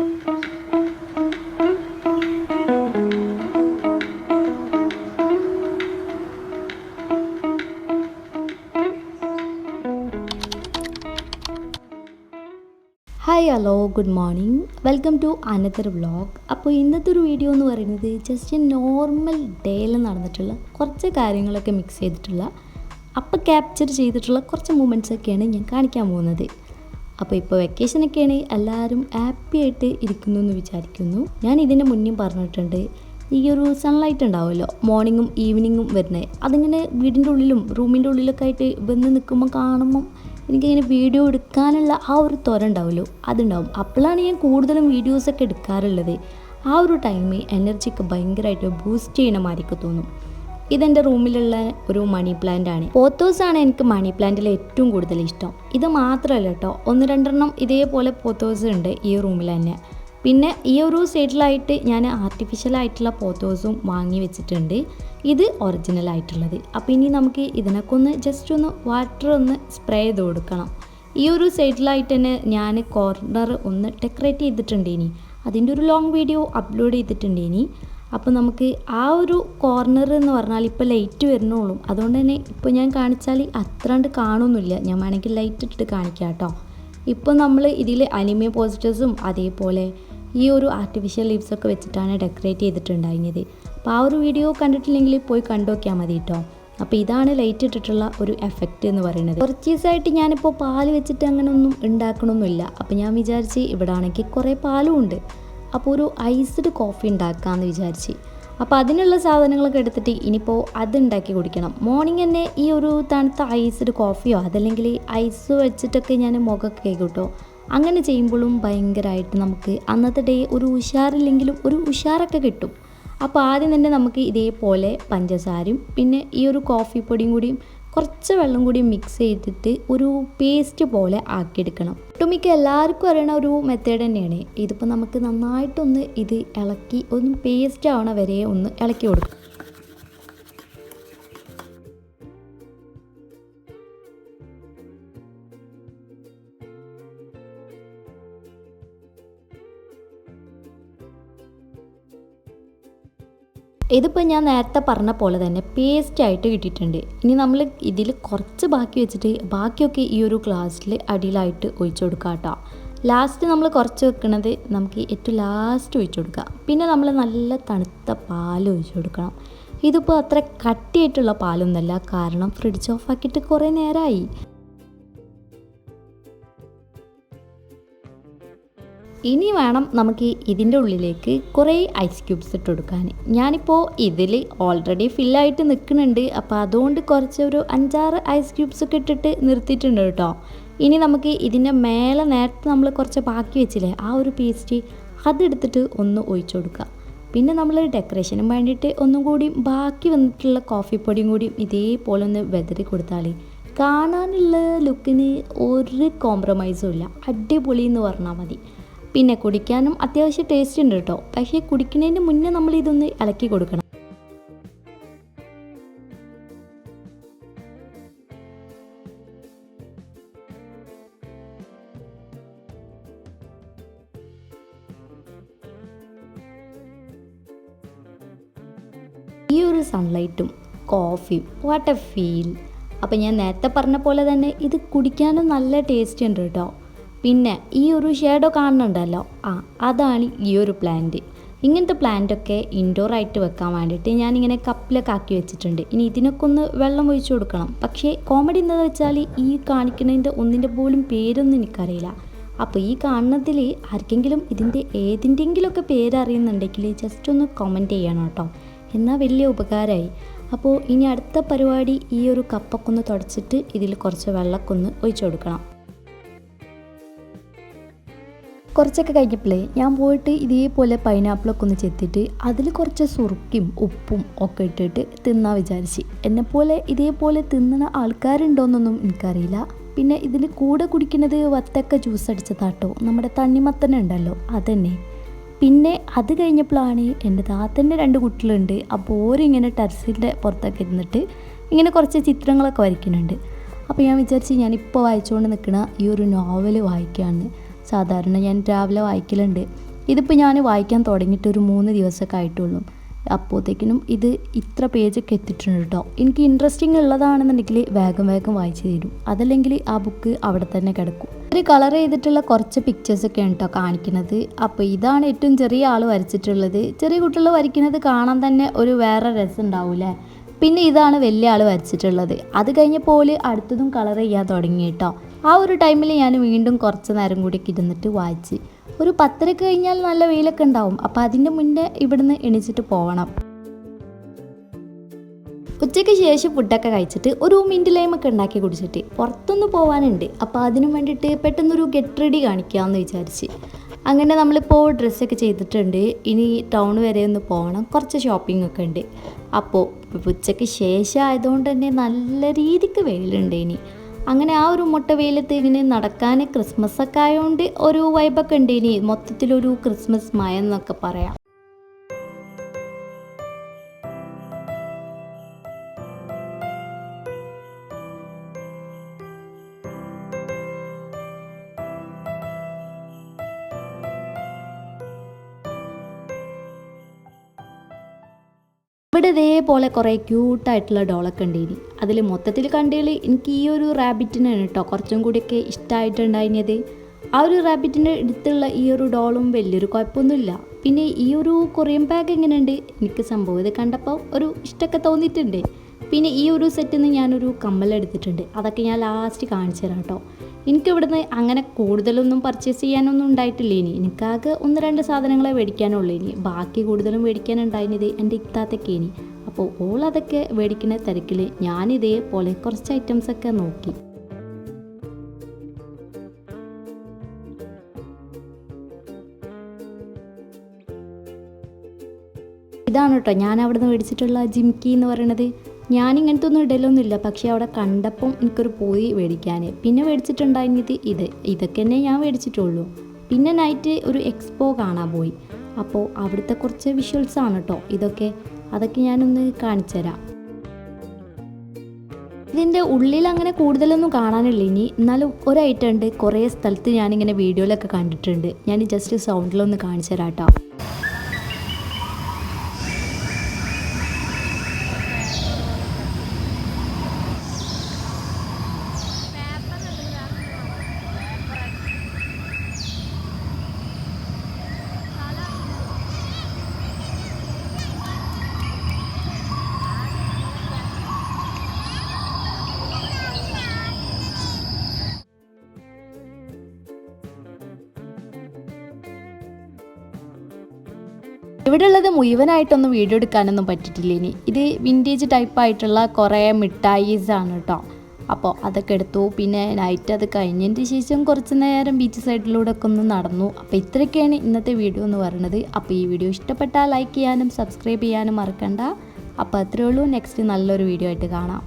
Hi hello good morning, welcome to another vlog. അപ്പോൾ ഇന്നത്തെ ഒരു വീഡിയോ എന്ന് പറയുന്നത് ജസ്റ്റ് നോർമൽ ഡേയിൽ നടന്നിട്ടുള്ള കുറച്ച് കാര്യങ്ങളൊക്കെ മിക്സ് ചെയ്തിട്ടുള്ള അപ്പോൾ ക്യാപ്ചർ ചെയ്തിട്ടുള്ള കുറച്ച് മൂമെൻറ്റ്സൊക്കെയാണ് ഞാൻ കാണിക്കാൻ പോകുന്നത്. അപ്പോൾ ഇപ്പോൾ വെക്കേഷനൊക്കെയാണ്, എല്ലാവരും ഹാപ്പി ആയിട്ട് ഇരിക്കുന്നു എന്ന് വിചാരിക്കുന്നു. ഞാൻ ഇതിൻ്റെ മുന്നേ പറഞ്ഞിട്ടുണ്ട്, ഈ ഒരു സൺലൈറ്റ് ഉണ്ടാവുമല്ലോ മോർണിംഗും ഈവനിങ്ങും വരുന്നത്, അതിങ്ങനെ വീടിൻ്റെ ഉള്ളിലും റൂമിൻ്റെ ഉള്ളിലൊക്കെ ആയിട്ട് വന്ന് നിൽക്കുമ്പോൾ കാണുമ്പം എനിക്കിങ്ങനെ വീഡിയോ എടുക്കാനുള്ള ആ ഒരു ത്വര ഉണ്ടാവുമല്ലോ, അതുണ്ടാവും. അപ്പോഴാണ് ഞാൻ കൂടുതലും വീഡിയോസൊക്കെ എടുക്കാറുള്ളത്. ആ ഒരു ടൈമിൽ എനർജിക്ക് ഭയങ്കരമായിട്ട് ബൂസ്റ്റ് ചെയ്യണ മാതിരിക്ക് തോന്നും. ഇതെൻ്റെ റൂമിലുള്ള ഒരു മണി പ്ലാന്റ് ആണ്. പോത്തോസാണ് എനിക്ക് മണി പ്ലാന്റിൽ ഏറ്റവും കൂടുതൽ ഇഷ്ടം. ഇത് മാത്രമല്ല കേട്ടോ, 1-2 ഇതേപോലെ പോത്തോസ് ഉണ്ട് ഈ റൂമിൽ തന്നെ. പിന്നെ ഈ ഒരു സൈഡിലായിട്ട് ഞാൻ ആർട്ടിഫിഷ്യലായിട്ടുള്ള പോത്തോസും വാങ്ങി വെച്ചിട്ടുണ്ട്. ഇത് ഒറിജിനൽ ആയിട്ടുള്ളത്. അപ്പോൾ ഇനി നമുക്ക് ഇതിനൊക്കെ ഒന്ന് ജസ്റ്റ് ഒന്ന് വാട്ടർ ഒന്ന് സ്പ്രേ ചെയ്ത് കൊടുക്കണം. ഈ ഒരു സൈഡിലായിട്ട് തന്നെ ഞാൻ കോർണർ ഒന്ന് ഡെക്കറേറ്റ് ചെയ്തിട്ടുണ്ട്. ഇനി അതിൻ്റെ ഒരു ലോങ് വീഡിയോ അപ്ലോഡ് ചെയ്തിട്ടുണ്ട്. ഇനി അപ്പോൾ നമുക്ക് ആ ഒരു കോർണർ എന്ന് പറഞ്ഞാൽ ഇപ്പോൾ ലൈറ്റ് വരുന്നുള്ളൂ, അതുകൊണ്ട് തന്നെ ഇപ്പോൾ ഞാൻ കാണിച്ചാൽ അത്രണ്ട് കാണുന്നില്ല. ഞാൻ വേണമെങ്കിൽ ലൈറ്റ് ഇട്ടിട്ട് കാണിക്കാം കേട്ടോ. ഇപ്പോൾ നമ്മൾ ഇതിൽ അനിമേ പോസ്റ്റേഴ്സും അതേപോലെ ഈ ഒരു ആർട്ടിഫിഷ്യൽ ലീവ്സൊക്കെ വെച്ചിട്ടാണ് ഡെക്കറേറ്റ് ചെയ്തിട്ടുണ്ടായിരുന്നത്. അപ്പോൾ ആ ഒരു വീഡിയോ കണ്ടിട്ടില്ലെങ്കിൽ പോയി കണ്ടുനോക്കിയാൽ മതി കേട്ടോ. അപ്പോൾ ഇതാണ് ലൈറ്റ് ഇട്ടിട്ടുള്ള ഒരു എഫക്റ്റ് എന്ന് പറയുന്നത്. കുറച്ച് ദിവസമായിട്ട് ഞാനിപ്പോൾ പാല് വെച്ചിട്ട് അങ്ങനെ ഒന്നും ഉണ്ടാക്കണമൊന്നുമില്ല. അപ്പോൾ ഞാൻ വിചാരിച്ച് ഇവിടെ ആണെങ്കിൽ കുറേ പാലും ഉണ്ട്, അപ്പോൾ ഒരു ഐസ്ഡ് കോഫി ഉണ്ടാക്കാമെന്ന് വിചാരിച്ച്. അപ്പോൾ അതിനുള്ള സാധനങ്ങളൊക്കെ എടുത്തിട്ട് ഇനിയിപ്പോൾ അത് ഉണ്ടാക്കി കുടിക്കണം. മോർണിംഗ് തന്നെ ഈ ഒരു തണുത്ത ഐസ്ഡ് കോഫിയോ അതല്ലെങ്കിൽ ഐസ് വെച്ചിട്ടൊക്കെ ഞാൻ മുഖമൊക്കെ കേൾക്കൂട്ടോ. അങ്ങനെ ചെയ്യുമ്പോഴും ഭയങ്കരമായിട്ട് നമുക്ക് അന്നത്തെ ഡേ ഒരു ഉഷാറില്ലെങ്കിലും ഒരു ഉഷാറൊക്കെ കിട്ടും. അപ്പോൾ ആദ്യം തന്നെ നമുക്ക് ഇതേപോലെ പഞ്ചസാരയും പിന്നെ ഈ ഒരു കോഫി പൊടിയും കൂടിയും കുറച്ച് വെള്ളം കൂടി മിക്സ് ചെയ്തിട്ട് ഒരു പേസ്റ്റ് പോലെ ആക്കിയെടുക്കണം. ഒട്ടുമിക്ക എല്ലാവർക്കും അറിയണ ഒരു മെത്തേഡ് തന്നെയാണ്. ഇതിപ്പോൾ നമുക്ക് നന്നായിട്ടൊന്ന് ഇത് ഇളക്കി ഒന്ന് പേസ്റ്റ് ആവണ വരെ ഒന്ന് ഇളക്കി കൊടുക്കും. ഇതിപ്പോൾ ഞാൻ നേരത്തെ പറഞ്ഞ പോലെ തന്നെ പേസ്റ്റായിട്ട് കിട്ടിയിട്ടുണ്ട്. ഇനി നമ്മൾ ഇതിൽ കുറച്ച് ബാക്കി വെച്ചിട്ട് ബാക്കിയൊക്കെ ഈ ഒരു ഗ്ലാസ്സിൽ അടിയിലായിട്ട് ഒഴിച്ചു കൊടുക്കാം കേട്ടോ. ലാസ്റ്റ് നമ്മൾ കുറച്ച് വെക്കുന്നത് നമുക്ക് ഏറ്റവും ലാസ്റ്റ് ഒഴിച്ചു കൊടുക്കാം. പിന്നെ നമ്മൾ നല്ല തണുത്ത പാൽ ഒഴിച്ചു കൊടുക്കണം. ഇതിപ്പോൾ അത്ര കട്ടിയായിട്ടുള്ള പാലൊന്നുമല്ല, കാരണം ഫ്രിഡ്ജ് ഓഫാക്കിയിട്ട് കുറേ നേരമായി. ഇനി വേണം നമുക്ക് ഇതിൻ്റെ ഉള്ളിലേക്ക് കുറേ ഐസ് ക്യൂബ്സ് ഇട്ട് കൊടുക്കാൻ. ഞാനിപ്പോൾ ഇതിൽ ഓൾറെഡി ഫില്ലായിട്ട് നിൽക്കുന്നുണ്ട്, അപ്പോൾ അതുകൊണ്ട് കുറച്ച് ഒരു 5-6 ഐസ് ക്യൂബ്സ് ഒക്കെ ഇട്ടിട്ട് നിർത്തിയിട്ടുണ്ട് കേട്ടോ. ഇനി നമുക്ക് ഇതിൻ്റെ മേലെ നേരത്തെ നമ്മൾ കുറച്ച് ബാക്കി വെച്ചില്ലേ ആ ഒരു പേസ്റ്റ്, അതെടുത്തിട്ട് ഒന്ന് ഒഴിച്ചു കൊടുക്കുക. പിന്നെ നമ്മൾ ഡെക്കറേഷനും വേണ്ടിയിട്ട് ഒന്നും കൂടി ബാക്കി വന്നിട്ടുള്ള കോഫി പൊടിയും കൂടി ഇതേപോലെ ഒന്ന് വെതറി കൊടുത്താൽ കാണാനുള്ള ലുക്കിന് ഒരു കോംപ്രമൈസും ഇല്ല, അടിപൊളി എന്ന് പറഞ്ഞാൽ മതി. പിന്നെ കുടിക്കാനും അത്യാവശ്യം ടേസ്റ്റ് ഉണ്ട് കേട്ടോ. പക്ഷേ കുടിക്കുന്നതിന് മുന്നേ നമ്മൾ ഇതൊന്ന് ഇളക്കി കൊടുക്കണം. ഈ ഒരു സൺലൈറ്റും കോഫിയും വാട്ട് എ ഫീൽ. അപ്പോൾ ഞാൻ നേരത്തെ പറഞ്ഞ പോലെ തന്നെ ഇത് കുടിക്കാനും നല്ല ടേസ്റ്റ് ഉണ്ട് കേട്ടോ. പിന്നെ ഈ ഒരു ഷേഡോ കാണുന്നുണ്ടല്ലോ, അതാണ് ഈ ഒരു പ്ലാന്റ്. ഇങ്ങനത്തെ പ്ലാന്റൊക്കെ ഇൻഡോർ ആയിട്ട് വെക്കാൻ വേണ്ടിയിട്ട് ഞാനിങ്ങനെ കപ്പിലൊക്കെ ആക്കി വെച്ചിട്ടുണ്ട്. ഇനി ഇതിനൊക്കെ ഒന്ന് വെള്ളം ഒഴിച്ചു കൊടുക്കണം. പക്ഷേ കോമഡി എന്താണെന്ന് വെച്ചാൽ ഈ കാണിക്കുന്നതിൻ്റെ ഒന്നിൻ്റെ പോലും പേരൊന്നും എനിക്കറിയില്ല. അപ്പോൾ ഈ കാണുന്നതിൽ ആർക്കെങ്കിലും ഇതിൻ്റെ ഏതിൻ്റെങ്കിലുമൊക്കെ പേരറിയുന്നുണ്ടെങ്കിൽ ജസ്റ്റ് ഒന്ന് കമൻറ്റ് ചെയ്യണം കേട്ടോ, എന്നാൽ വലിയ ഉപകാരമായി. അപ്പോൾ ഇനി അടുത്ത പരിപാടി ഈ ഒരു കപ്പൊക്കെ ഒന്ന് തുടച്ചിട്ട് ഇതിൽ കുറച്ച് വെള്ളമൊക്കെ ഒന്ന് ഒഴിച്ചു കൊടുക്കണം. കുറച്ചൊക്കെ കഴിഞ്ഞപ്പോഴേ ഞാൻ പോയിട്ട് ഇതേപോലെ പൈനാപ്പിളൊക്കെ ഒന്ന് ചെത്തിയിട്ട് അതിൽ കുറച്ച് സുറുക്കിയും ഉപ്പും ഒക്കെ ഇട്ടിട്ട് തിന്നാൻ വിചാരിച്ച്. എന്നെപ്പോലെ ഇതേപോലെ തിന്നുന്ന ആൾക്കാരുണ്ടോയെന്നൊന്നും എനിക്കറിയില്ല. പിന്നെ ഇതിൽ കൂടെ കുടിക്കുന്നത് വത്തക്ക ജ്യൂസ് അടിച്ചതാട്ടോ, നമ്മുടെ തണ്ണിമത്തൻ ഉണ്ടല്ലോ അതന്നെ. പിന്നെ അത് കഴിഞ്ഞപ്പോഴാണ് എൻ്റെ താത്തൻ്റെ 2 കുട്ടികളുണ്ട്. അപ്പോൾ ഓരിങ്ങനെ ടെറസിൻ്റെ പുറത്തൊക്കെ ഇരുന്നിട്ട് ഇങ്ങനെ കുറച്ച് ചിത്രങ്ങളൊക്കെ വരയ്ക്കുന്നുണ്ട്. അപ്പോൾ ഞാൻ വിചാരിച്ച് ഞാനിപ്പോൾ വായിച്ചുകൊണ്ട് നിൽക്കുന്ന ഈ ഒരു നോവൽ വായിക്കുകയാണ്. സാധാരണ ഞാൻ രാവിലെ വായിക്കലുണ്ട്. ഇതിപ്പോൾ ഞാൻ വായിക്കാൻ തുടങ്ങിയിട്ട് ഒരു 3 ദിവസമൊക്കെ ആയിട്ടുള്ളൂ. അപ്പോഴത്തേക്കിനും ഇത് ഇത്ര പേജൊക്കെ എത്തിയിട്ടുണ്ട് കേട്ടോ. എനിക്ക് ഇൻട്രസ്റ്റിംഗ് ഉള്ളതാണെന്നുണ്ടെങ്കിൽ വേഗം വായിച്ചു തരും. അതല്ലെങ്കിൽ ആ ബുക്ക് അവിടെ തന്നെ കിടക്കും. ഒരു കളർ ചെയ്തിട്ടുള്ള കുറച്ച് പിക്ചേഴ്സൊക്കെയാണ് കേട്ടോ കാണിക്കുന്നത്. അപ്പോൾ ഇതാണ് ഏറ്റവും ചെറിയ ആൾ വരച്ചിട്ടുള്ളത്. ചെറിയ കുട്ടികൾ വരയ്ക്കുന്നത് കാണാൻ തന്നെ ഒരു വേറെ രസം ഉണ്ടാവില്ലേ. പിന്നെ ഇതാണ് വലിയ ആൾ വരച്ചിട്ടുള്ളത്. അത് കഴിഞ്ഞപ്പോൾ അടുത്തതും കളർ ചെയ്യാൻ തുടങ്ങി കേട്ടോ. ആ ഒരു ടൈമിൽ ഞാൻ വീണ്ടും കുറച്ച് നേരം കൂടിയൊക്കെ ഇരുന്നിട്ട് വായിച്ച്. ഒരു 10:30 കഴിഞ്ഞാൽ നല്ല വെയിലൊക്കെ ഉണ്ടാവും. അപ്പോൾ അതിൻ്റെ മുന്നേ ഇവിടുന്ന് എണീച്ചിട്ട് പോകണം. ഉച്ചയ്ക്ക് ശേഷം ഫുഡൊക്കെ കഴിച്ചിട്ട് ഒരു മിൻറ്റ് ലൈമൊക്കെ ഉണ്ടാക്കി കുടിച്ചിട്ട് പുറത്തൊന്ന് പോകാനുണ്ട്. അപ്പോൾ അതിനു വേണ്ടിയിട്ട് പെട്ടെന്നൊരു ഗെറ്റ് റെഡി കാണിക്കാമെന്ന് വിചാരിച്ച്. അങ്ങനെ നമ്മളിപ്പോൾ ഡ്രസ്സൊക്കെ ചെയ്തിട്ടുണ്ട്. ഇനി ടൗൺ വരെ ഒന്ന് പോകണം. കുറച്ച് ഷോപ്പിംഗ് ഒക്കെ ഉണ്ട്. അപ്പോൾ ഉച്ചയ്ക്ക് ശേഷം ആയതുകൊണ്ട് തന്നെ നല്ല രീതിക്ക് വെയിലുണ്ട്. ഇനി അങ്ങനെ ആ ഒരു മുട്ട വെയിലത്ത് ഇങ്ങനെ നടക്കാൻ ക്രിസ്മസ് ഒക്കെ ആയതുകൊണ്ട് ഒരു വൈബൊക്കെ ഉണ്ട്. ഇനി മൊത്തത്തിലൊരു ക്രിസ്മസ് മയം എന്നൊക്കെ പറയാം. ഇവിടെ ഇതേപോലെ കുറേ ക്യൂട്ടായിട്ടുള്ള ഡോളൊക്കെ ഉണ്ട്. ഇനി അതിൽ മൊത്തത്തിൽ കണ്ടതിൽ എനിക്ക് ഈ ഒരു റാബിറ്റിനാണ് കേട്ടോ കുറച്ചും കൂടിയൊക്കെ ഇഷ്ടമായിട്ടുണ്ടായിരുന്നത്. ആ ഒരു റാബിറ്റിൻ്റെ അടുത്തുള്ള ഈ ഒരു ഡോളും വലിയൊരു കുഴപ്പമൊന്നുമില്ല. പിന്നെ ഈ ഒരു കൊറിയൻ ബാഗ് എങ്ങനെയുണ്ട്, എനിക്ക് സംഭവം ഇത് കണ്ടപ്പോൾ ഒരു ഇഷ്ടമൊക്കെ തോന്നിയിട്ടുണ്ട്. പിന്നെ ഈ ഒരു സെറ്റിൽ നിന്ന് ഞാനൊരു കമ്മലെടുത്തിട്ടുണ്ട്. അതൊക്കെ ഞാൻ ലാസ്റ്റ് കാണിച്ചു തരാം കേട്ടോ. എനിക്കിവിടുന്ന് അങ്ങനെ കൂടുതലൊന്നും പർച്ചേസ് ചെയ്യാനൊന്നും ഉണ്ടായിട്ടില്ല. ഇനി എനിക്കാകെ 1-2 സാധനങ്ങളെ മേടിക്കാനുള്ളൂ. ഇനി ബാക്കി കൂടുതലും മേടിക്കാനുണ്ടായിരുന്നത് എൻ്റെ ഇത്താത്തൊക്കെ. ഇനി അപ്പോൾ ഓൾ അതൊക്കെ മേടിക്കുന്ന തിരക്കിൽ ഞാനിതേപോലെ കുറച്ച് ഐറ്റംസൊക്കെ നോക്കി. ഇതാണ് കേട്ടോ ഞാൻ അവിടെ നിന്ന് മേടിച്ചിട്ടുള്ള ജിംകി എന്ന് പറയണത്. ഞാനിങ്ങനത്തെ ഒന്നും ഇടലൊന്നുമില്ല, പക്ഷേ അവിടെ കണ്ടപ്പം എനിക്കൊരു പോയി മേടിക്കാൻ. പിന്നെ മേടിച്ചിട്ടുണ്ടായിരുന്നത് ഇതൊക്കെ തന്നെ ഞാൻ മേടിച്ചിട്ടുള്ളൂ. പിന്നെ നൈറ്റ് ഒരു എക്സ്പോ കാണാൻ പോയി. അപ്പോൾ അവിടുത്തെ കുറച്ച് വിഷ്വൽസാണ് കേട്ടോ അതൊക്കെ ഞാനൊന്ന് കാണിച്ചു തരാം. ഇതിൻ്റെ ഉള്ളിൽ അങ്ങനെ കൂടുതലൊന്നും കാണാനില്ല. ഇനി എന്നാലും ഒരു ഐറ്റം ഉണ്ട്, കുറേ സ്ഥലത്ത് ഞാനിങ്ങനെ വീഡിയോയിലൊക്കെ കണ്ടിട്ടുണ്ട്. ഞാൻ ജസ്റ്റ് സൗണ്ടിലൊന്ന് കാണിച്ചു തരാം കേട്ടോ. ഇവിടെ ഉള്ളത് മുഴുവനായിട്ടൊന്നും വീഡിയോ എടുക്കാനൊന്നും പറ്റിയിട്ടില്ല. ഇനി ഇത് വിൻറ്റേജ് ടൈപ്പായിട്ടുള്ള കുറേ മിഠായിസാണ് കേട്ടോ. അപ്പോൾ അതൊക്കെ എടുത്തു. പിന്നെ നൈറ്റ് അത് കഴിഞ്ഞതിന് ശേഷം കുറച്ച് നേരം ബീച്ച് സൈഡിലൂടെ ഒക്കെ ഒന്ന് നടന്നു. അപ്പോൾ ഇത്രയൊക്കെയാണ് ഇന്നത്തെ വീഡിയോ എന്ന് പറയുന്നത്. അപ്പോൾ ഈ വീഡിയോ ഇഷ്ടപ്പെട്ടാൽ ലൈക്ക് ചെയ്യാനും സബ്സ്ക്രൈബ് ചെയ്യാനും മറക്കണ്ട. അപ്പോൾ അത്രയേ ഉള്ളൂ. നെക്സ്റ്റ് നല്ലൊരു വീഡിയോ ആയിട്ട് കാണാം.